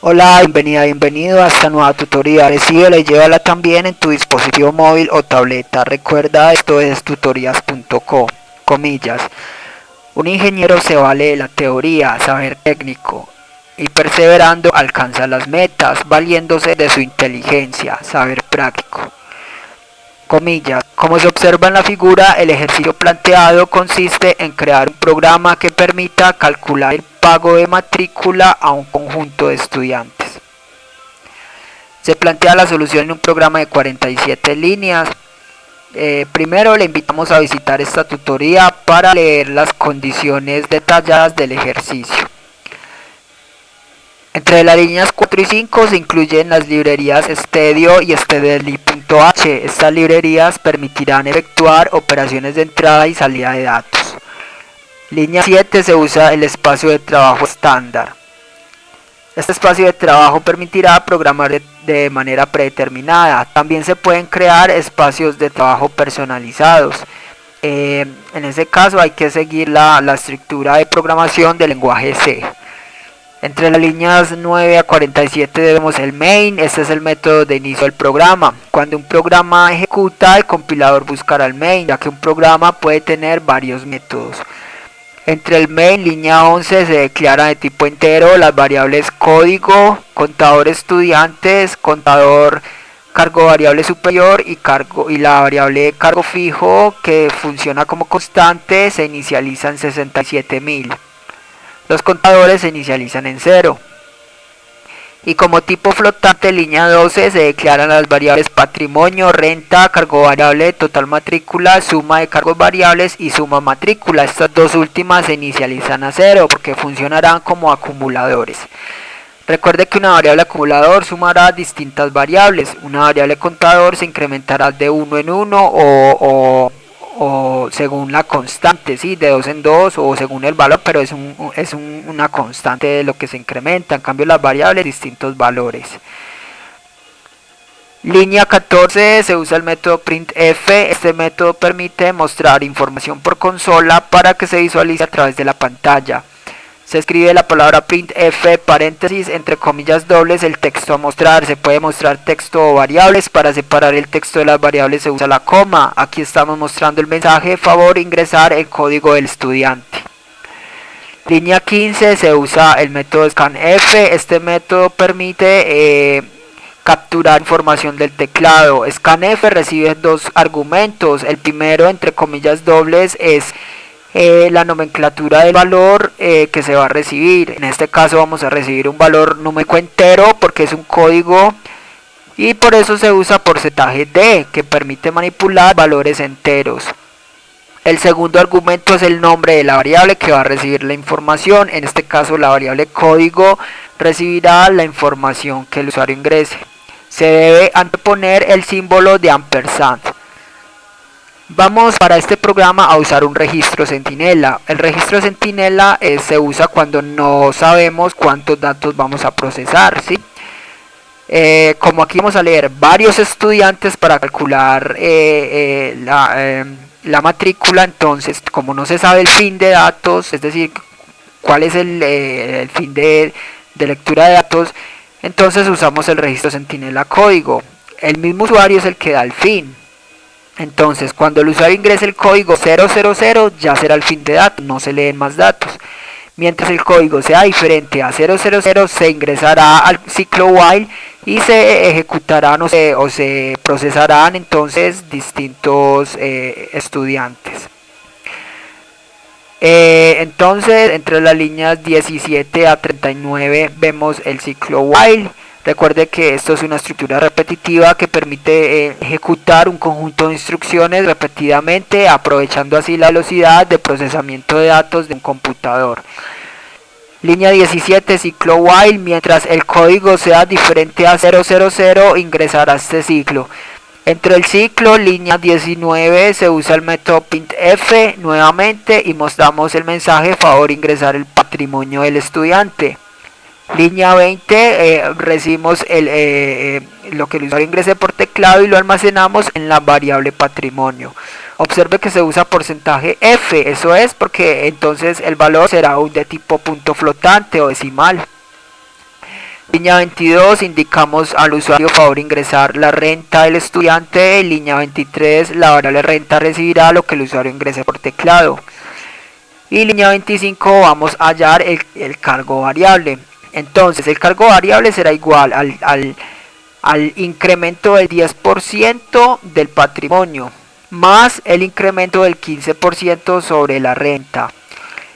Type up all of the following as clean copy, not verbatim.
Hola, bienvenido a esta nueva tutoría. Recíbela y llévala también en tu dispositivo móvil o tableta. Recuerda, esto es tutorías.co. Comillas. Un ingeniero se vale de la teoría, saber técnico, y perseverando alcanza las metas, valiéndose de su inteligencia, saber práctico. Comillas. Como se observa en la figura, el ejercicio planteado consiste en crear un programa que permita calcular el pago de matrícula a un conjunto de estudiantes. Se plantea la solución en un programa de 47 líneas. Primero le invitamos a visitar esta tutoría para leer las condiciones detalladas del ejercicio. Entre las líneas 4 y 5 se incluyen las librerías Stdio y Stdli.h. Estas librerías permitirán efectuar operaciones de entrada y salida de datos. Línea 7 se usa el espacio de trabajo estándar. Este espacio de trabajo permitirá programar de manera predeterminada. También se pueden crear espacios de trabajo personalizados. En ese caso hay que seguir la estructura de programación del lenguaje C. Entre las líneas 9 a 47 vemos el main. Este es el método de inicio del programa. Cuando un programa ejecuta, el compilador buscará el main, ya que un programa puede tener varios métodos. Entre el main, línea 11, se declara de tipo entero las variables código, contador estudiantes, contador cargo variable superior y la variable cargo fijo, que funciona como constante, se inicializa en 67.000. Los contadores se inicializan en 0. Y como tipo flotante, línea 12, se declaran las variables patrimonio, renta, cargo variable, total matrícula, suma de cargos variables y suma matrícula. Estas dos últimas se inicializan a 0 porque funcionarán como acumuladores. Recuerde que una variable acumulador sumará distintas variables. Una variable contador se incrementará de 1 en 1 o según la constante, ¿sí? De 2 en 2 o según el valor, pero es una constante de lo que se incrementa. En cambio las variables distintos valores. Línea 14 se usa el método printf. Este método permite mostrar información por consola para que se visualice a través de la pantalla. Se escribe la palabra printf, paréntesis, entre comillas dobles, el texto a mostrar. Se puede mostrar texto o variables. Para separar el texto de las variables se usa la coma. Aquí estamos mostrando el mensaje: favor ingresar el código del estudiante. Línea 15 se usa el método scanf. Este método permite capturar información del teclado. Scanf recibe dos argumentos. El primero, entre comillas dobles, es la nomenclatura del valor que se va a recibir. En este caso vamos a recibir un valor numérico entero porque es un código, y por eso se usa porcentaje D, que permite manipular valores enteros. El segundo argumento es el nombre de la variable que va a recibir la información. En este caso la variable código recibirá la información que el usuario ingrese. Se debe anteponer el símbolo de ampersand. Vamos para este programa a usar un registro centinela. El registro centinela se usa cuando no sabemos cuántos datos vamos a procesar, ¿sí? Como aquí vamos a leer varios estudiantes para calcular la matrícula, entonces como no se sabe el fin de datos, es decir, cuál es el fin de lectura de datos, entonces usamos el registro centinela código. El mismo usuario es el que da el fin. Entonces, cuando el usuario ingrese el código 000, ya será el fin de datos, no se leen más datos. Mientras el código sea diferente a 000, se ingresará al ciclo while y se ejecutarán o se procesarán entonces distintos estudiantes. Entonces, entre las líneas 17 a 39 vemos el ciclo while. Recuerde que esto es una estructura repetitiva que permite ejecutar un conjunto de instrucciones repetidamente, aprovechando así la velocidad de procesamiento de datos de un computador. Línea 17, ciclo while. Mientras el código sea diferente a 000, ingresará este ciclo. Entre el ciclo, línea 19, se usa el método printf nuevamente y mostramos el mensaje: favor ingresar el patrimonio del estudiante. Línea 20, recibimos lo que el usuario ingrese por teclado y lo almacenamos en la variable patrimonio. Observe que se usa porcentaje F, eso es porque entonces el valor será de tipo punto flotante o decimal. Línea 22, indicamos al usuario favor ingresar la renta del estudiante. Línea 23, la variable renta recibirá lo que el usuario ingrese por teclado. Y línea 25, vamos a hallar el cargo variable. Entonces el cargo variable será igual al incremento del 10% del patrimonio más el incremento del 15% sobre la renta.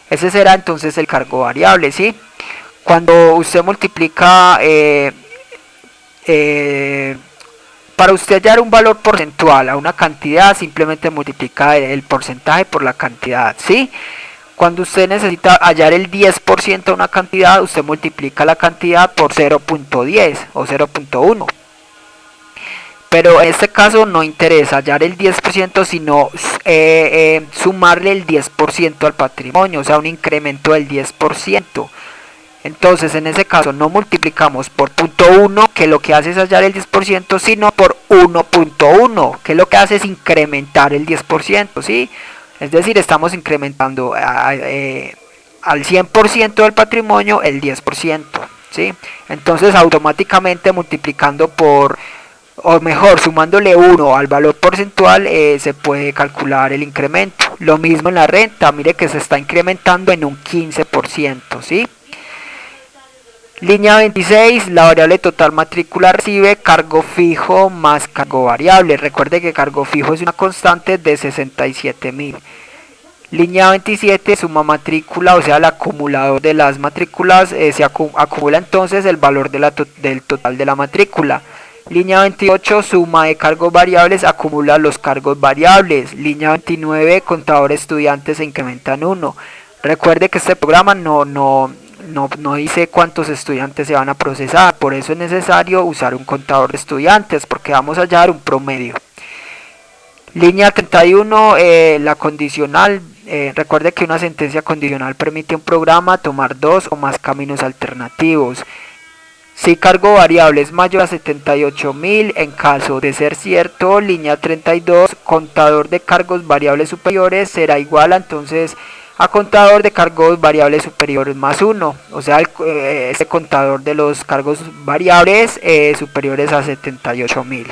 Ese será entonces el cargo variable, ¿sí? Cuando usted multiplica, para usted hallar un valor porcentual a una cantidad, simplemente multiplica el porcentaje por la cantidad, ¿sí? Cuando usted necesita hallar el 10% de una cantidad, usted multiplica la cantidad por 0.10 o 0.1. Pero en este caso no interesa hallar el 10%, sino sumarle el 10% al patrimonio, o sea, un incremento del 10%. Entonces, en ese caso, no multiplicamos por 0.1, que lo que hace es hallar el 10%, sino por 1.1, que lo que hace es incrementar el 10%, ¿sí? Es decir, estamos incrementando al 100% del patrimonio el 10%, ¿sí? Entonces, automáticamente multiplicando por, o mejor, sumándole 1 al valor porcentual, se puede calcular el incremento. Lo mismo en la renta, mire que se está incrementando en un 15%, ¿sí? Línea 26, la variable total matrícula recibe cargo fijo más cargo variable. Recuerde que cargo fijo es una constante de 67.000. Línea 27, suma matrícula, o sea, el acumulador de las matrículas, se acumula entonces el valor del total de la matrícula. Línea 28, suma de cargos variables, acumula los cargos variables. Línea 29, contador estudiantes se incrementa en 1. Recuerde que este programa no dice cuántos estudiantes se van a procesar, por eso es necesario usar un contador de estudiantes, porque vamos a hallar un promedio. Línea 31, la condicional. Recuerde que una sentencia condicional permite a un programa tomar 2 o más caminos alternativos. Si cargo variable es mayor a 78.000, en caso de ser cierto, línea 32, contador de cargos variables superiores será igual a entonces a contador de cargos variables superiores más 1, o sea, este contador de los cargos variables superiores a 78.000.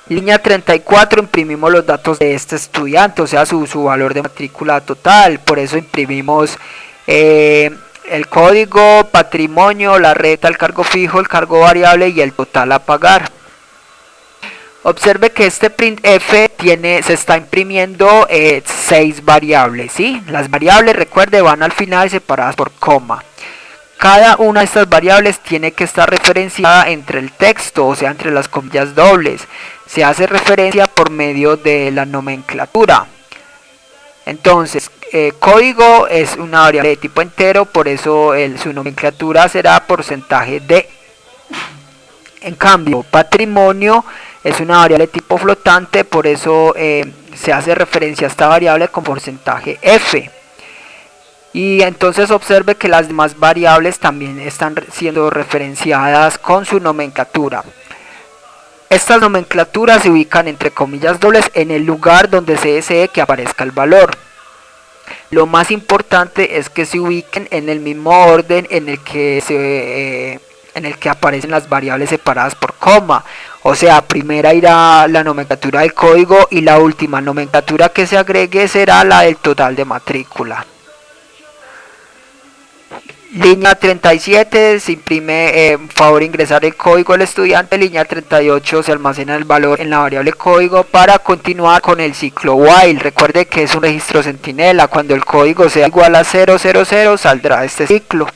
Línea 34, imprimimos los datos de este estudiante, o sea, su valor de matrícula total, por eso imprimimos el código, patrimonio, la renta, el cargo fijo, el cargo variable y el total a pagar. Observe que este printf se está imprimiendo 6 variables, ¿sí? Las variables, recuerde, van al final separadas por coma. Cada una de estas variables tiene que estar referenciada entre el texto, o sea, entre las comillas dobles. Se hace referencia por medio de la nomenclatura. Entonces, código es una variable de tipo entero, por eso su nomenclatura será porcentaje de. En cambio, patrimonio es una variable de tipo flotante, por eso se hace referencia a esta variable con porcentaje F. Y entonces observe que las demás variables también están siendo referenciadas con su nomenclatura. Estas nomenclaturas se ubican entre comillas dobles en el lugar donde se desee que aparezca el valor. Lo más importante es que se ubiquen en el mismo orden en el que aparecen las variables separadas por coma. O sea, primera irá la nomenclatura del código y la última nomenclatura que se agregue será la del total de matrícula. Línea 37, se imprime, favor ingresar el código del estudiante. Línea 38, se almacena el valor en la variable código para continuar con el ciclo while. Recuerde que es un registro centinela, cuando el código sea igual a 000 saldrá este ciclo.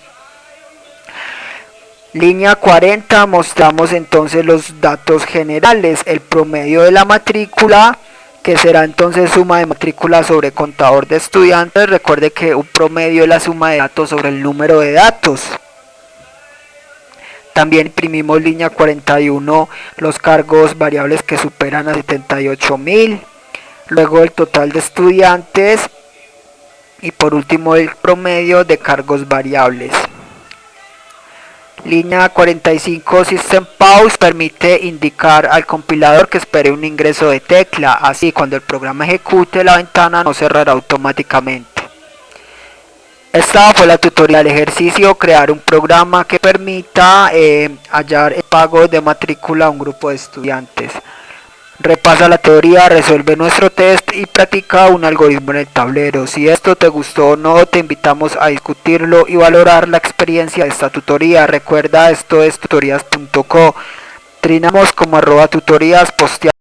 Línea 40, mostramos entonces los datos generales, el promedio de la matrícula, que será entonces suma de matrícula sobre contador de estudiantes. Recuerde que un promedio es la suma de datos sobre el número de datos. También imprimimos línea 41, los cargos variables que superan a 78.000, luego el total de estudiantes y por último el promedio de cargos variables. Línea 45, System Pause, permite indicar al compilador que espere un ingreso de tecla, así cuando el programa ejecute la ventana no cerrará automáticamente. Esta fue la tutoría del ejercicio, crear un programa que permita hallar el pago de matrícula a un grupo de estudiantes. Repasa la teoría, resuelve nuestro test y practica un algoritmo en el tablero. Si esto te gustó o no, te invitamos a discutirlo y valorar la experiencia de esta tutoría. Recuerda, esto es tutorías.co. Trinamos como @tutorías, postear